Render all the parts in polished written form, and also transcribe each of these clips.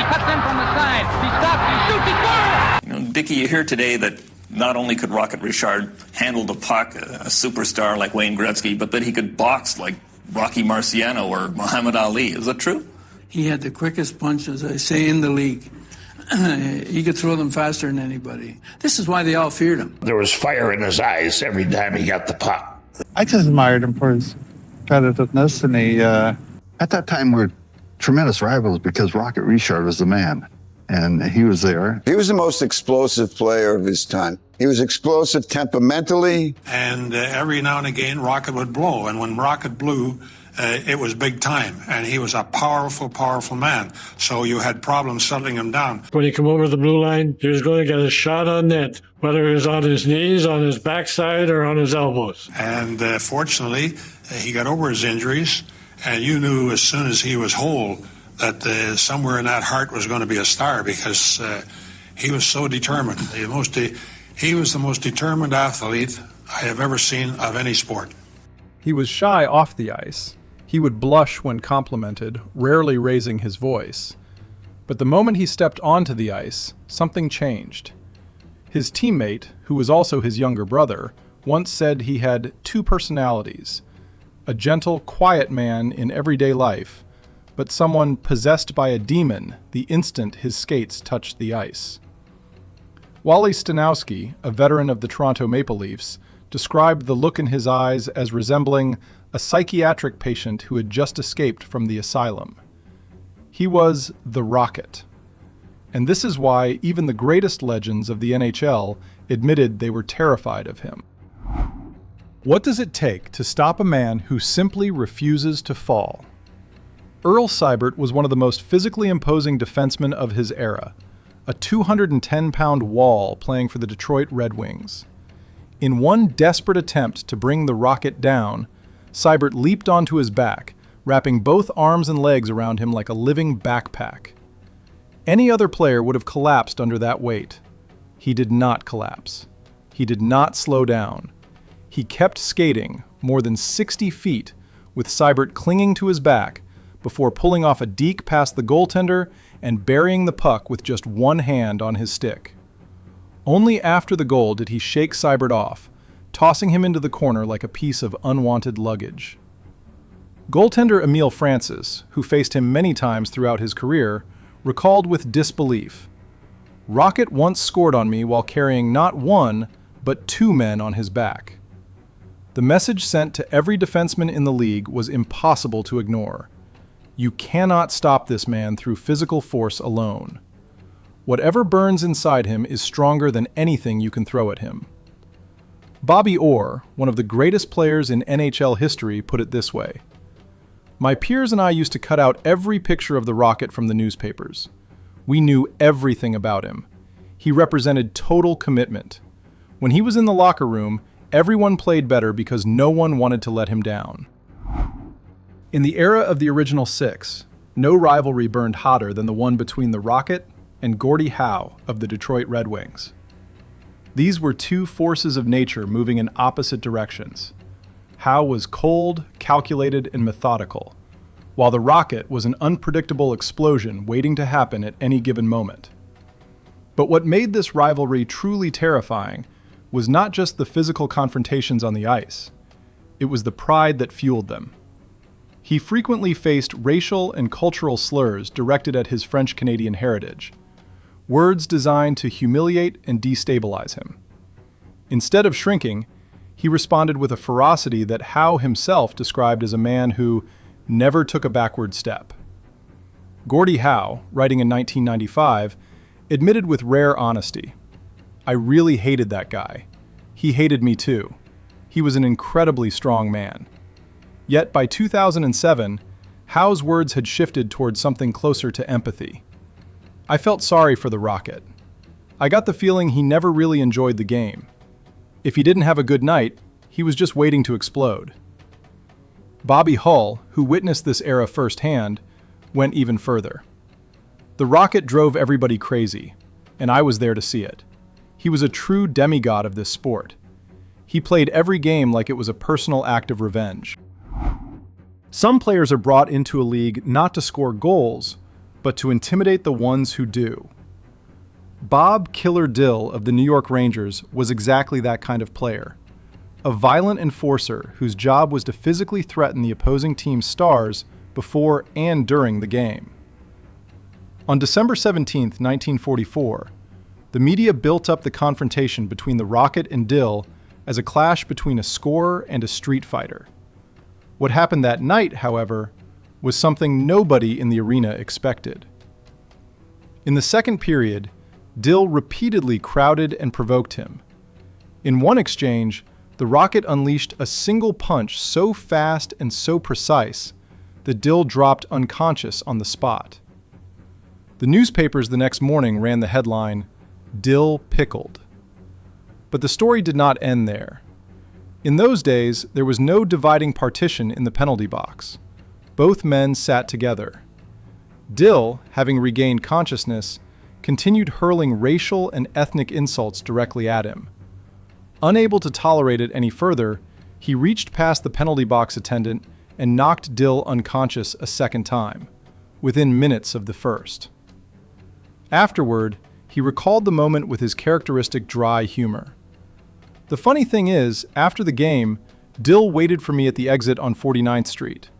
He cuts in from the side. He stops. He shoots. He scores! You know, Dickie, you hear today that not only could Rocket Richard handle the puck, a superstar like Wayne Gretzky, but that he could box like Rocky Marciano or Muhammad Ali. Is that true? He had the quickest punch, as I say, in the league. He could throw them faster than anybody. This is why they all feared him. There was fire in his eyes every time he got the puck. I just admired him for his competitiveness, and he... At that time, we were tremendous rivals because Rocket Richard was the man, and he was there. He was the most explosive player of his time. He was explosive temperamentally. And every now and again, Rocket would blow. And when Rocket blew, it was big time. And he was a powerful, powerful man. So you had problems settling him down. When he came over the blue line, he was going to get a shot on net, whether it was on his knees, on his backside, or on his elbows. And fortunately, he got over his injuries. And you knew as soon as he was whole that somewhere in that heart was going to be a star, because he was so determined. He was the most determined athlete I have ever seen of any sport. He was shy off the ice. He would blush when complimented, rarely raising his voice. But the moment he stepped onto the ice, something changed. His teammate, who was also his younger brother, once said he had two personalities: a gentle, quiet man in everyday life, but someone possessed by a demon the instant his skates touched the ice. Wally Stanowski, a veteran of the Toronto Maple Leafs, described the look in his eyes as resembling a psychiatric patient who had just escaped from the asylum. He was the Rocket. And this is why even the greatest legends of the NHL admitted they were terrified of him. What does it take to stop a man who simply refuses to fall? Earl Seibert was one of the most physically imposing defensemen of his era, a 210-pound wall playing for the Detroit Red Wings. In one desperate attempt to bring the Rocket down, Seibert leaped onto his back, wrapping both arms and legs around him like a living backpack. Any other player would have collapsed under that weight. He did not collapse. He did not slow down. He kept skating more than 60 feet with Seibert clinging to his back before pulling off a deke past the goaltender and burying the puck with just one hand on his stick. Only after the goal did he shake Seibert off, tossing him into the corner like a piece of unwanted luggage. Goaltender Emile Francis, who faced him many times throughout his career, recalled with disbelief, "Rocket once scored on me while carrying not one, but two men on his back." The message sent to every defenseman in the league was impossible to ignore. You cannot stop this man through physical force alone. Whatever burns inside him is stronger than anything you can throw at him. Bobby Orr, one of the greatest players in NHL history, put it this way: "My peers and I used to cut out every picture of the Rocket from the newspapers. We knew everything about him. He represented total commitment. When he was in the locker room, everyone played better because no one wanted to let him down." In the era of the original six, no rivalry burned hotter than the one between the Rocket and Gordie Howe of the Detroit Red Wings. These were two forces of nature moving in opposite directions. Howe was cold, calculated, and methodical, while the Rocket was an unpredictable explosion waiting to happen at any given moment. But what made this rivalry truly terrifying was not just the physical confrontations on the ice. It was the pride that fueled them. He frequently faced racial and cultural slurs directed at his French-Canadian heritage, words designed to humiliate and destabilize him. Instead of shrinking, he responded with a ferocity that Howe himself described as a man who never took a backward step. Gordie Howe, writing in 1995, admitted with rare honesty, "I really hated that guy. He hated me too. He was an incredibly strong man." Yet by 2007, Howe's words had shifted towards something closer to empathy. "I felt sorry for the Rocket. I got the feeling he never really enjoyed the game. If he didn't have a good night, he was just waiting to explode." Bobby Hull, who witnessed this era firsthand, went even further. "The Rocket drove everybody crazy, and I was there to see it. He was a true demigod of this sport. He played every game like it was a personal act of revenge." Some players are brought into a league not to score goals, but to intimidate the ones who do. Bob Killer Dill of the New York Rangers was exactly that kind of player. A violent enforcer whose job was to physically threaten the opposing team's stars before and during the game. On December 17, 1944, the media built up the confrontation between the Rocket and Dill as a clash between a scorer and a street fighter. What happened that night, however, was something nobody in the arena expected. In the second period, Dill repeatedly crowded and provoked him. In one exchange, the Rocket unleashed a single punch so fast and so precise that Dill dropped unconscious on the spot. The newspapers the next morning ran the headline, "Dill Pickled." But the story did not end there. In those days, there was no dividing partition in the penalty box. Both men sat together. Dill, having regained consciousness, continued hurling racial and ethnic insults directly at him. Unable to tolerate it any further, he reached past the penalty box attendant and knocked Dill unconscious a second time, within minutes of the first. Afterward, he recalled the moment with his characteristic dry humor. The funny thing is, after the game, Dill waited for me at the exit on 49th Street.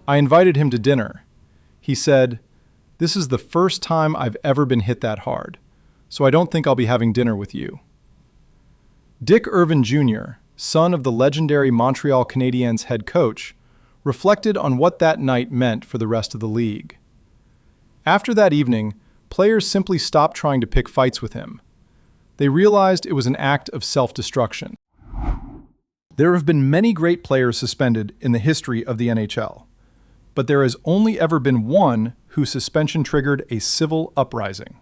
I invited him to dinner. He said, "This is the first time I've ever been hit that hard, so I don't think I'll be having dinner with you." Dick Irvin Jr., son of the legendary Montreal Canadiens head coach, reflected on what that night meant for the rest of the league. After that evening, players simply stopped trying to pick fights with him. They realized it was an act of self-destruction. There have been many great players suspended in the history of the NHL, but there has only ever been one whose suspension triggered a civil uprising.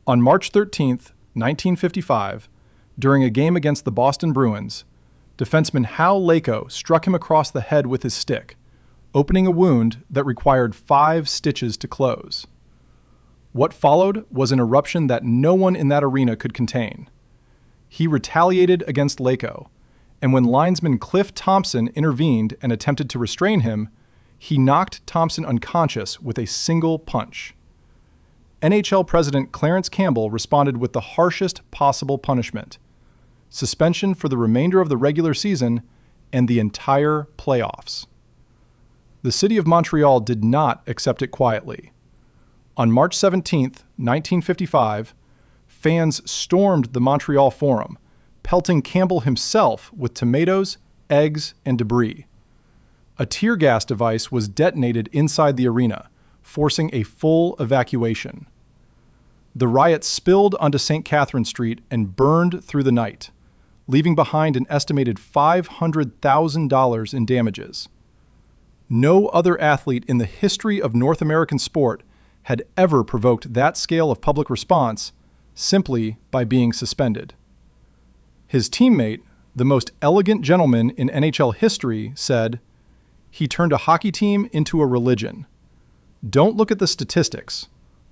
On March 13, 1955, during a game against the Boston Bruins, defenseman Hal Lako struck him across the head with his stick, opening a wound that required 5 stitches to close. What followed was an eruption that no one in that arena could contain. He retaliated against Lako, and when linesman Cliff Thompson intervened and attempted to restrain him, he knocked Thompson unconscious with a single punch. NHL President Clarence Campbell responded with the harshest possible punishment: suspension for the remainder of the regular season and the entire playoffs. The city of Montreal did not accept it quietly. On March 17, 1955, fans stormed the Montreal Forum, pelting Campbell himself with tomatoes, eggs, and debris. A tear gas device was detonated inside the arena, forcing a full evacuation. The riot spilled onto St. Catherine Street and burned through the night, leaving behind an estimated $500,000 in damages. No other athlete in the history of North American sport had ever provoked that scale of public response simply by being suspended. His teammate, the most elegant gentleman in NHL history, said, "He turned a hockey team into a religion. Don't look at the statistics.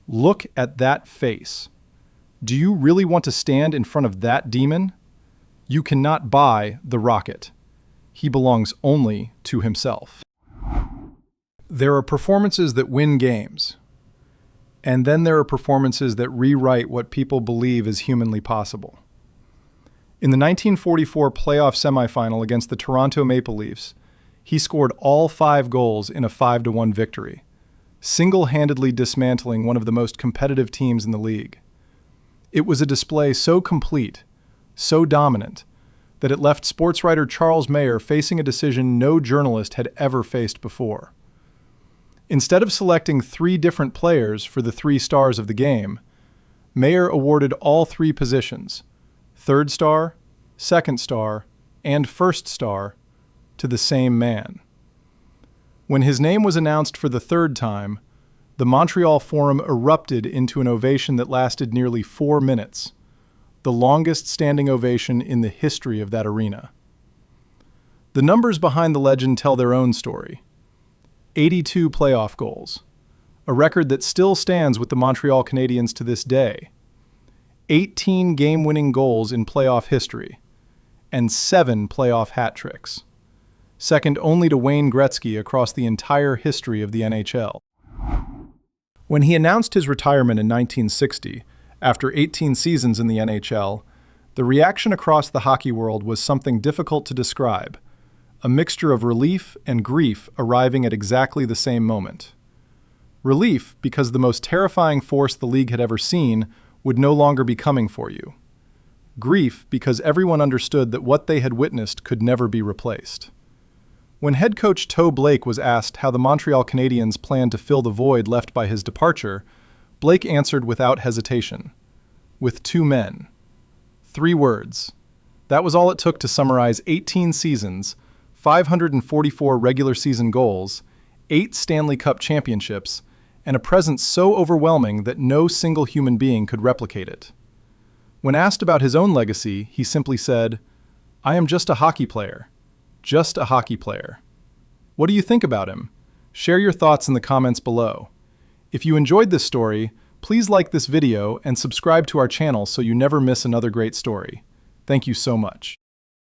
Look at that face. Do you really want to stand in front of that demon? You cannot buy the Rocket. He belongs only to himself." There are performances that win games, and then there are performances that rewrite what people believe is humanly possible. In the 1944 playoff semifinal against the Toronto Maple Leafs, he scored all 5 goals in a 5-1 victory, single-handedly dismantling one of the most competitive teams in the league. It was a display so complete, so dominant, that it left sports writer Charles Mayer facing a decision no journalist had ever faced before. Instead of selecting 3 different players for the 3 stars of the game, Mayer awarded all 3 positions, 3rd star, 2nd star, and 1st star, to the same man. When his name was announced for the 3rd time, the Montreal Forum erupted into an ovation that lasted nearly 4 minutes, the longest standing ovation in the history of that arena. The numbers behind the legend tell their own story. 82 playoff goals, a record that still stands with the Montreal Canadiens to this day. 18 game-winning goals in playoff history, and 7 playoff hat tricks, second only to Wayne Gretzky across the entire history of the NHL. When he announced his retirement in 1960, after 18 seasons in the NHL, the reaction across the hockey world was something difficult to describe, a mixture of relief and grief arriving at exactly the same moment. Relief because the most terrifying force the league had ever seen would no longer be coming for you. Grief because everyone understood that what they had witnessed could never be replaced. When head coach Toe Blake was asked how the Montreal Canadiens planned to fill the void left by his departure, Blake answered without hesitation, with 2 men. 3 words. That was all it took to summarize 18 seasons, 544 regular season goals, 8 Stanley Cup championships, and a presence so overwhelming that no single human being could replicate it. When asked about his own legacy, he simply said, "I am just a hockey player. Just a hockey player." What do you think about him? Share your thoughts in the comments below. If you enjoyed this story, please like this video and subscribe to our channel so you never miss another great story. Thank you so much.